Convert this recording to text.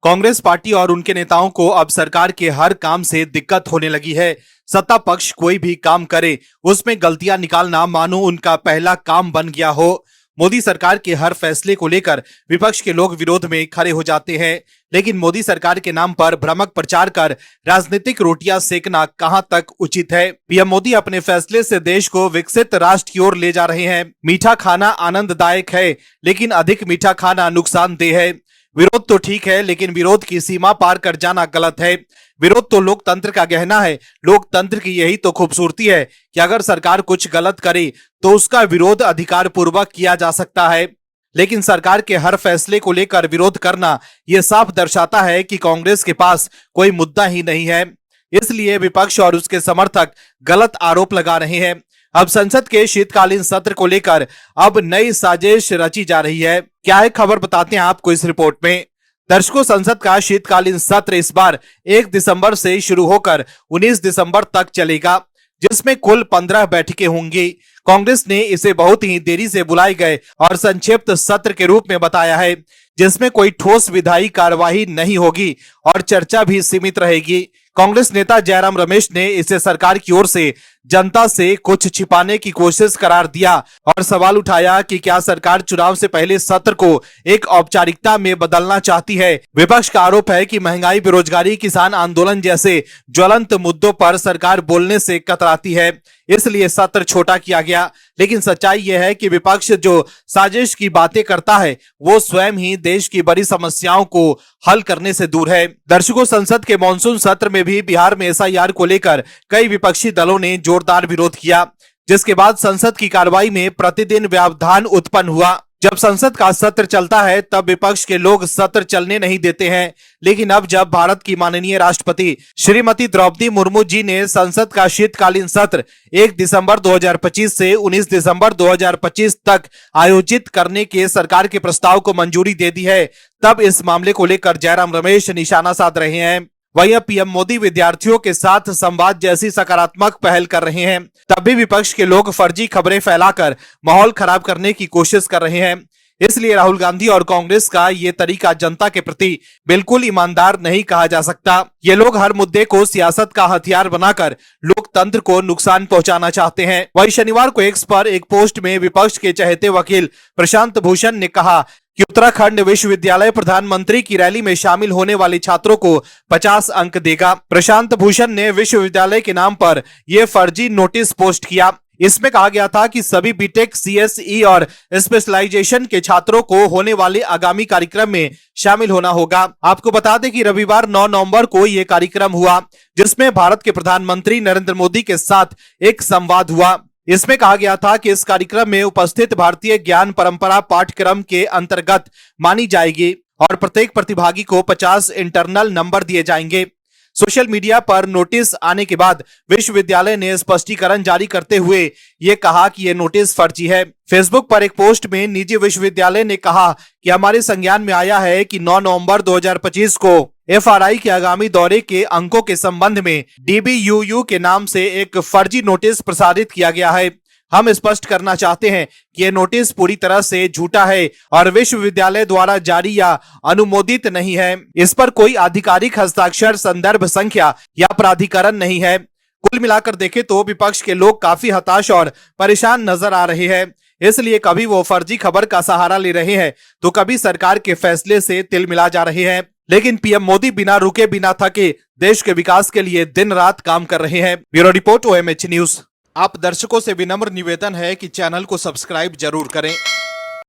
Congress party और उनके नेताओं को अब सरकार के हर काम से दिक्कत होने लगी है। सत्ता पक्ष कोई भी काम करे उसमें गलतियां निकालना मानो उनका पहला काम बन गया हो। मोदी सरकार के हर फैसले को लेकर विपक्ष के लोग विरोध में खड़े हो जाते हैं, लेकिन मोदी सरकार के नाम पर भ्रामक प्रचार कर राजनीतिक रोटियां सेकना कहां तक उचित है। पीएम मोदी अपने फैसले से देश को विकसित राष्ट्र की ओर ले जा रहे हैं। मीठा खाना आनंददायक है, लेकिन अधिक मीठा खाना नुकसानदेह है। विरोध तो ठीक है, लेकिन विरोध की सीमा पार कर जाना गलत है। विरोध तो लोकतंत्र का गहना है। लोकतंत्र की यही तो खूबसूरती है कि अगर सरकार कुछ गलत करे तो उसका विरोध अधिकार पूर्वक किया जा सकता है, लेकिन सरकार के हर फैसले को लेकर विरोध करना यह साफ दर्शाता है कि कांग्रेस के पास कोई मुद्दा ही नहीं है। इसलिए विपक्ष और उसके समर्थक गलत आरोप लगा रहे हैं। अब संसद के शीतकालीन सत्र को लेकर अब नई साजिश रची जा रही है। क्या है खबर, बताते हैं आपको इस रिपोर्ट में। दर्शकों, संसद का शीतकालीन सत्र इस बार 1 दिसंबर से शुरू होकर 19 दिसंबर तक चलेगा, जिसमें कुल 15 बैठकें होंगी। कांग्रेस ने इसे बहुत ही देरी से बुलाए गए और संक्षिप्त सत्र के रूप में बताया है, जिसमें कोई ठोस विधायी कार्यवाही नहीं होगी और चर्चा भी सीमित रहेगी। कांग्रेस नेता जयराम रमेश ने इसे सरकार की ओर से जनता से कुछ छिपाने की कोशिश करार दिया और सवाल उठाया कि क्या सरकार चुनाव से पहले सत्र को एक औपचारिकता में बदलना चाहती है। विपक्ष का आरोप है कि महंगाई, बेरोजगारी, किसान आंदोलन जैसे ज्वलंत मुद्दों पर सरकार बोलने से कतराती है, इसलिए सत्र छोटा किया गया। लेकिन सच्चाई यह है कि विपक्ष जो साजिश की बातें करता है वो स्वयं ही देश की बड़ी समस्याओं को हल करने से दूर है। दर्शकों, संसद के मॉनसून सत्र में भी बिहार में एसआईआर को लेकर कई विपक्षी दलों ने जोरदार विरोध किया, जिसके बाद संसद की कार्रवाई में प्रतिदिन व्यवधान उत्पन्न हुआ। जब संसद का सत्र चलता है तब विपक्ष के लोग सत्र चलने नहीं देते हैं, लेकिन अब जब भारत की माननीय राष्ट्रपति श्रीमती द्रौपदी मुर्मू जी ने संसद का शीतकालीन सत्र 1 दिसंबर 2025 से 19 दिसंबर 2025 तक आयोजित करने के सरकार के प्रस्ताव को मंजूरी दे दी है, तब इस मामले को लेकर जयराम रमेश निशाना साध रहे हैं। वहीं पीएम मोदी विद्यार्थियों के साथ संवाद जैसी सकारात्मक पहल कर रहे हैं, तब भी विपक्ष के लोग फर्जी खबरें फैलाकर माहौल खराब करने की कोशिश कर रहे हैं। इसलिए राहुल गांधी और कांग्रेस का ये तरीका जनता के प्रति बिल्कुल ईमानदार नहीं कहा जा सकता। ये लोग हर मुद्दे को सियासत का हथियार बनाकर लोकतंत्र को नुकसान पहुंचाना चाहते हैं। वहीं शनिवार को एक्स पर एक पोस्ट में विपक्ष के चहेते वकील प्रशांत भूषण ने कहा कि उत्तराखंड विश्वविद्यालय प्रधानमंत्री की रैली में शामिल होने वाले छात्रों को 50 अंक देगा। प्रशांत भूषण ने विश्वविद्यालय के नाम पर यह फर्जी नोटिस पोस्ट किया। इसमें कहा गया था कि सभी बीटेक, सीएसई और स्पेशलाइजेशन के छात्रों को होने वाले आगामी कार्यक्रम में शामिल होना होगा। आपको बता दें कि रविवार 9 नवंबर को यह कार्यक्रम हुआ, जिसमें भारत के प्रधानमंत्री नरेंद्र मोदी के साथ एक संवाद हुआ। इसमें कहा गया था कि इस कार्यक्रम में उपस्थित भारतीय ज्ञान परंपरा पाठ्यक्रम के अंतर्गत मानी जाएगी और प्रत्येक प्रतिभागी को 50 इंटरनल नंबर दिए जाएंगे। सोशल मीडिया पर नोटिस आने के बाद विश्वविद्यालय ने स्पष्टीकरण जारी करते हुए ये कहा कि ये नोटिस फर्जी है। फेसबुक पर एक पोस्ट में निजी विश्वविद्यालय ने कहा कि हमारे संज्ञान में आया है कि 9 नवंबर 2025 को एफआरआई के आगामी दौरे के अंकों के संबंध में डीबीयूयू के नाम से एक फर्जी नोटिस प्रसारित किया गया है। हम स्पष्ट करना चाहते हैं कि यह नोटिस पूरी तरह से झूठा है और विश्वविद्यालय द्वारा जारी या अनुमोदित नहीं है। इस पर कोई आधिकारिक हस्ताक्षर, संदर्भ संख्या या प्राधिकरण नहीं है। कुल मिलाकर देखें तो विपक्ष के लोग काफी हताश और परेशान नजर आ रहे हैं। इसलिए कभी वो फर्जी खबर का सहारा ले रहे हैं तो कभी सरकार के फैसले से तिल मिला जा रहे हैं। लेकिन पीएम मोदी बिना रुके बिना थके देश के विकास के लिए दिन रात काम कर रहे हैं। Bureau report, OMH news. आप दर्शकों से विनम्र निवेदन है कि चैनल को सब्सक्राइब जरूर करें।